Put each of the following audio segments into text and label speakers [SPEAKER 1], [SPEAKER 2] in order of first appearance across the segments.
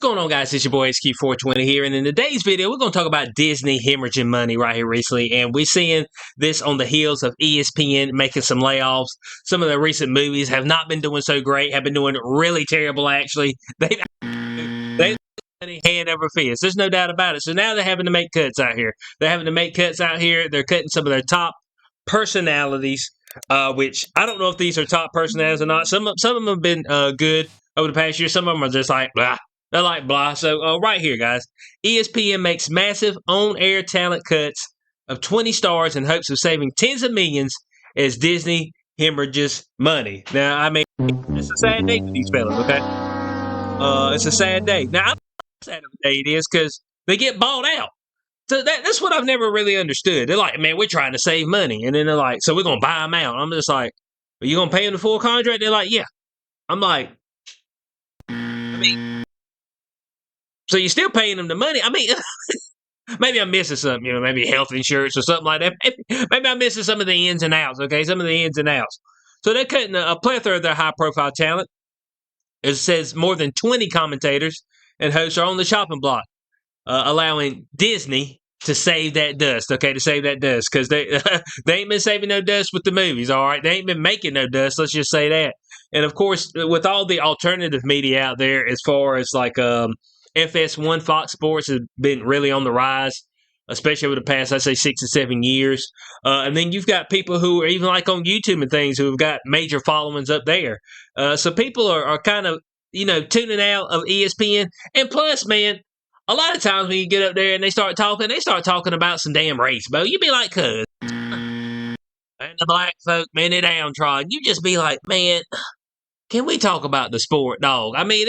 [SPEAKER 1] going on, guys? It's your boy HQ420 here, and in today's video, we're going to talk about Disney hemorrhaging money right here recently, and we're seeing this on the heels of ESPN making some layoffs. Some of the recent movies have not been doing so great, have been doing really terrible, actually. They money hand over fist. There's no doubt about it. So now they're having to make cuts out here. They're cutting some of their top personalities, which I don't know if these are top personalities or not. Some of them have been good over the past year. Some of them are just like, blah. They're like, blah. So right here, guys, ESPN makes massive on-air talent cuts of 20 stars in hopes of saving tens of millions as Disney hemorrhages money. Now, I mean, it's a sad day for these fellas, okay? It's a sad day. Now, I don't know how sad of a day it is because they get bought out. So that's what I've never really understood. They're like, man, we're trying to save money. And then they're like, so we're going to buy them out. I'm just like, are you going to pay them the full contract? They're like, yeah. I'm like, I mean, so you're still paying them the money? I mean, maybe I'm missing something, maybe health insurance or something like that. Maybe I'm missing some of the ins and outs, okay? Some of the ins and outs. So they're cutting a plethora of their high-profile talent. It says more than 20 commentators and hosts are on the chopping block, allowing Disney to save that dust, okay? To save that dust, because they ain't been saving no dust with the movies, all right? They ain't been making no dust, let's just say that. And, of course, with all the alternative media out there, as far as, like, FS1 Fox Sports has been really on the rise, especially over the past, I'd say, 6 to 7 years. And then you've got people who are even like on YouTube and things who have got major followings up there. So people are kind of, tuning out of ESPN. And plus, man, a lot of times when you get up there and they start talking about some damn race, Bo. You be like, cuz. And the black folk, man, they downtrodden. You just be like, man, can we talk about the sport, dog? I mean,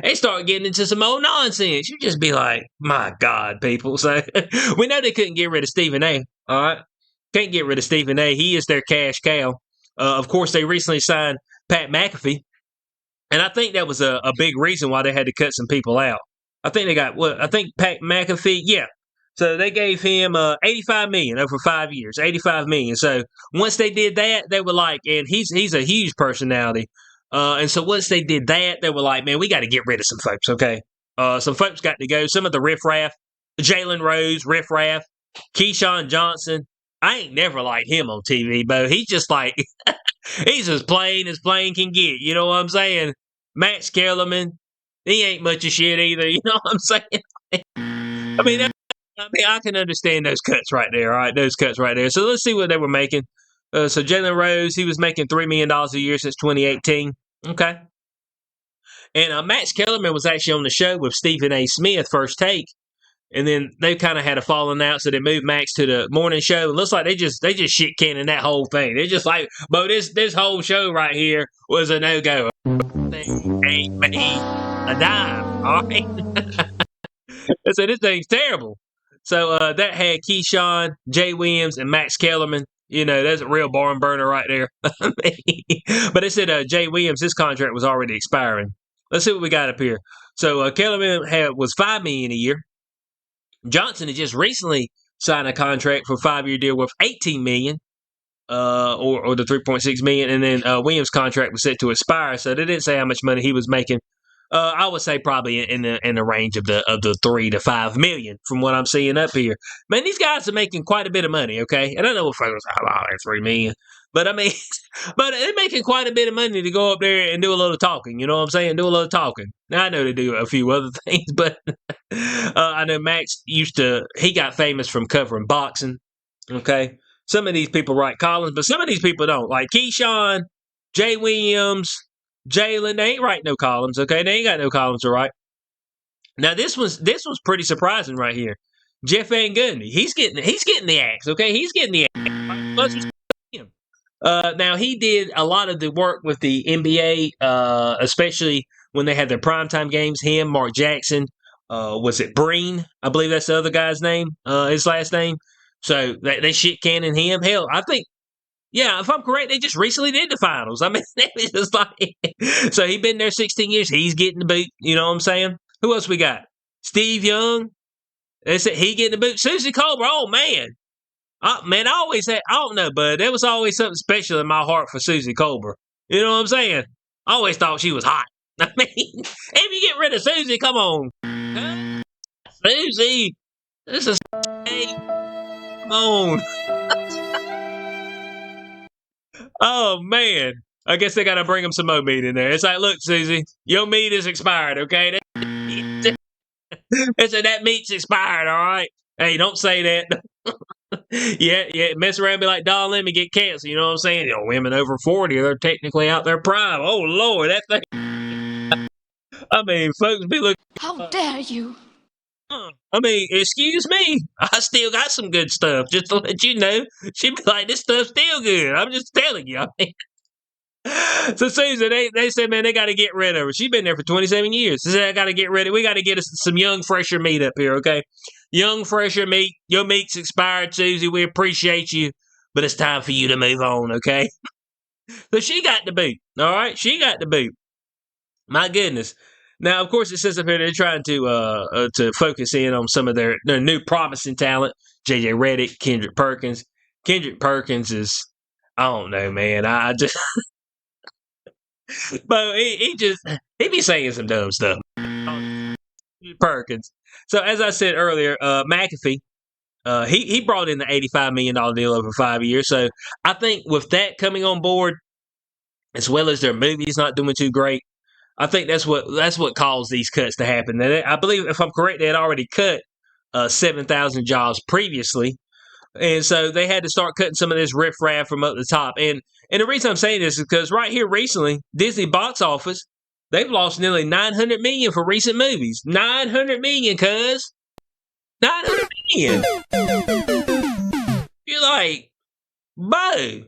[SPEAKER 1] they start getting into some old nonsense. You just be like, my God, people. So we know they couldn't get rid of Stephen A. All right, can't get rid of Stephen A. He is their cash cow. Of course, they recently signed Pat McAfee, and I think that was a big reason why they had to cut some people out. I think they got Pat McAfee, yeah. So they gave him $85 million over 5 years, $85 million. So once they did that, they were like, and he's a huge personality. And so once they did that, they were like, man, we got to get rid of some folks, okay? Some folks got to go. Some of the riffraff, Jalen Rose, riffraff, Keyshawn Johnson. I ain't never liked him on TV, Bo. He's just like, he's as plain can get. You know what I'm saying? Max Kellerman, he ain't much of shit either. You know what I'm saying? I can understand those cuts right there, all right? Those cuts right there. So let's see what they were making. So Jalen Rose, he was making $3 million a year since 2018. Okay. And Max Kellerman was actually on the show with Stephen A. Smith, First Take. And then they kind of had a falling out, so they moved Max to the morning show. It looks like they just shit canning that whole thing. They're just like, but this whole show right here was a no-go. Thing ain't made a dime, all right? I said, this thing's terrible. So that had Keyshawn, Jay Williams, and Max Kellerman. That's a real barn burner right there. But they said Jay Williams, his contract was already expiring. Let's see what we got up here. So Kellerman was $5 million a year. Johnson had just recently signed a contract for a 5-year deal worth $18 million, or the $3.6 million. And then Williams' contract was set to expire, so they didn't say how much money he was making. I would say probably in the range of the $3 to $5 million from what I'm seeing up here. Man, these guys are making quite a bit of money, okay? And I know what folks are like, $3 million. But I mean, but they're making quite a bit of money to go up there and do a little talking. You know what I'm saying? Do a little talking. Now, I know they do a few other things, but I know Max he got famous from covering boxing, okay? Some of these people write columns, but some of these people don't. Like Keyshawn, Jay Williams, Jalen, they ain't writing no columns, okay? They ain't got no columns to write. Now this was pretty surprising right here. Jeff Van Gundy, he's getting the axe, okay? He's getting the axe. Now he did a lot of the work with the NBA, especially when they had their primetime games. Him, Mark Jackson, was it Breen? I believe that's the other guy's name, his last name. So they shit canning him. Hell, I think. Yeah, if I'm correct, they just recently did the finals. I mean, it was just like, so he's been there 16 years. He's getting the boot. You know what I'm saying? Who else we got? Steve Young. They said he getting the boot. Susie Colbert. Oh man, I always said I don't know, but there was always something special in my heart for Susie Colbert. You know what I'm saying? I always thought she was hot. I mean, if you get rid of Susie, come on. Huh? Susie, this is hey, come on. Oh man. I guess they gotta bring him some more meat in there. It's like, look, Susie, your meat is expired, okay? They said that meat's expired, all right? Hey, don't say that. Yeah, mess around and be like, Don, let me get cancer. You know what I'm saying? You know, women over 40, they're technically out their prime. Oh, Lord, that thing. I mean, folks be looking.
[SPEAKER 2] How dare you?
[SPEAKER 1] I mean, excuse me. I still got some good stuff. Just to let you know, she'd be like, this stuff's still good. I'm just telling you. I mean, so Susan, they said, man, they got to get rid of her. She's been there for 27 years. They said, I got to get rid of. We got to get us some young, fresher meat up here, okay? Young, fresher meat. Your meat's expired, Susie. We appreciate you, but it's time for you to move on, okay? So she got the boot. All right, she got the boot. My goodness. Now, of course, it says up here they're trying to focus in on some of their new promising talent. J.J. Redick, Kendrick Perkins. Kendrick Perkins is, I don't know, man. I just, but he be saying some dumb stuff. Perkins. So as I said earlier, McAfee, he brought in the $85 million deal over 5 years. So I think with that coming on board, as well as their movies not doing too great, I think that's what caused these cuts to happen. I believe, if I'm correct, they had already cut 7,000 jobs previously, and so they had to start cutting some of this riffraff from up the top. And the reason I'm saying this is because right here recently, Disney box office, they've lost nearly $900 million for recent movies. $900 million, cuz $900 million. You're like, Bo.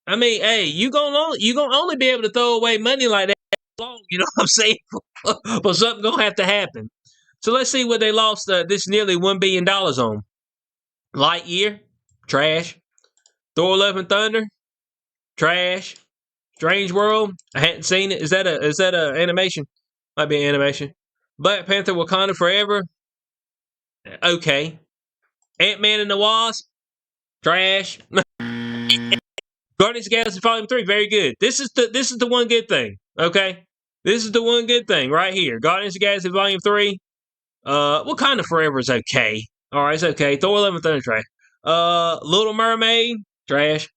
[SPEAKER 1] I mean, hey, you gonna only be able to throw away money like that long, you know what I'm saying? But something gonna have to happen. So let's see what they lost this nearly $1 billion on. Lightyear, trash. Thor: Love and Thunder, trash. Strange World, I hadn't seen it. Is that a animation? Might be an animation. Black Panther: Wakanda Forever, okay. Ant-Man and the Wasp, trash. Guardians of the Galaxy Volume 3, very good. This is the one good thing, okay? This is the one good thing right here. Guardians of the Galaxy Volume 3. Wakanda Forever is okay. All right, it's okay. Thor: Love and Thunder, trash. Little Mermaid, trash.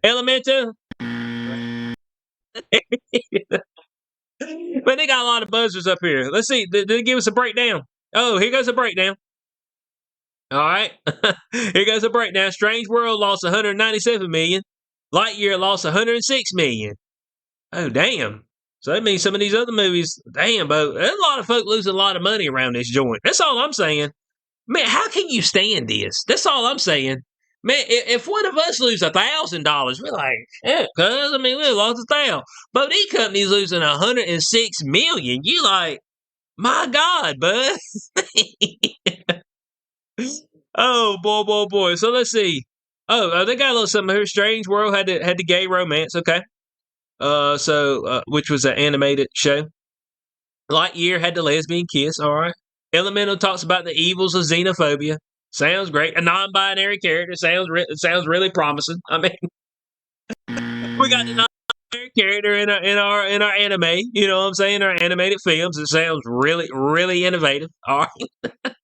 [SPEAKER 1] Elemental. But they got a lot of buzzers up here. Let's see. Did they give us a breakdown? Oh, here goes a breakdown. All right. Here goes a breakdown. Strange World lost $197 million. Lightyear lost $106 million. Oh, damn. So that means some of these other movies, damn, Bo, there's a lot of folk losing a lot of money around this joint. That's all I'm saying. Man, how can you stand this? That's all I'm saying. Man, if one of us lose $1,000, we're like, yeah, cuz, I mean, we lost $1,000. But these companies losing $106 million, you like, my God, bud. Oh, boy. So let's see. Oh, they got a little something here. Strange World had the gay romance, okay. Which was an animated show. Lightyear had the lesbian kiss, all right. Elemental talks about the evils of xenophobia. Sounds great. A non-binary character sounds really promising. I mean, we got the non-binary character in our anime. You know what I'm saying? Our animated films. It sounds really, really innovative. All right.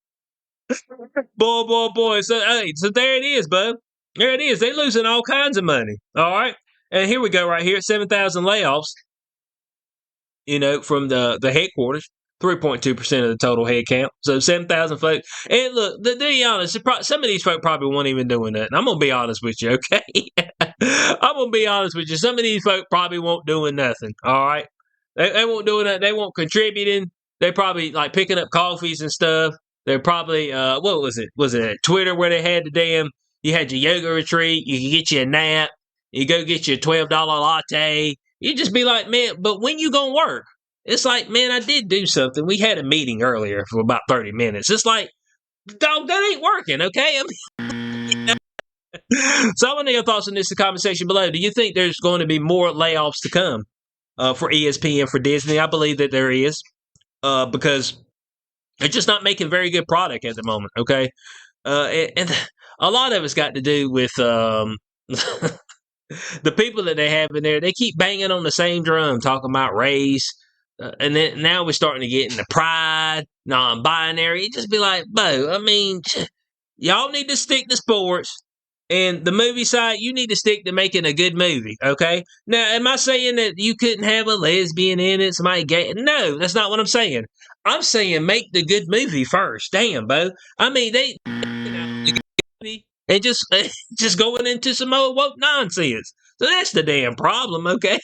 [SPEAKER 1] Boy. So there it is, bud. There it is. They losing all kinds of money. All right. And here we go right here. 7,000 layoffs. You know, from the headquarters. 3.2% of the total head count. So 7,000 folks. And look, to be honest, some of these folk probably weren't even doing that. I'm going to be honest with you, okay? I'm going to be honest with you. Some of these folk probably won't doing nothing, all right? They won't doing that. They won't contributing. They probably like picking up coffees and stuff. They're probably, what was it? Was it at Twitter where they had you had your yoga retreat. You could get you a nap. You go get your $12 latte. You just be like, man, but when you going to work? It's like, man, I did do something. We had a meeting earlier for about 30 minutes. It's like, dog, that ain't working, okay? I mean, so I want to know your thoughts on this in the comment section below. Do you think there's going to be more layoffs to come for ESPN, for Disney? I believe that there is because they're just not making very good product at the moment, okay? And a lot of it's got to do with The people that they have in there, they keep banging on the same drum, talking about race. And then now we're starting to get into pride, non-binary. It just be like, Bo, I mean, y'all need to stick to sports. And the movie side, you need to stick to making a good movie, okay? Now, am I saying that you couldn't have a lesbian in it, somebody gay? No, that's not what I'm saying. I'm saying make the good movie first. Damn, Bo. I mean, they and just going into some old woke nonsense. So that's the damn problem, okay?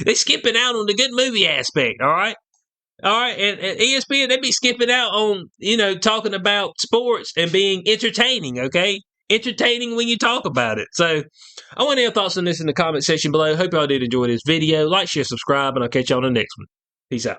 [SPEAKER 1] They skipping out on the good movie aspect, all right? All right, and ESPN, they be skipping out on, talking about sports and being entertaining, okay? Entertaining when you talk about it. So I want your thoughts on this in the comment section below. Hope y'all did enjoy this video. Like, share, subscribe, and I'll catch you on the next one. Peace out.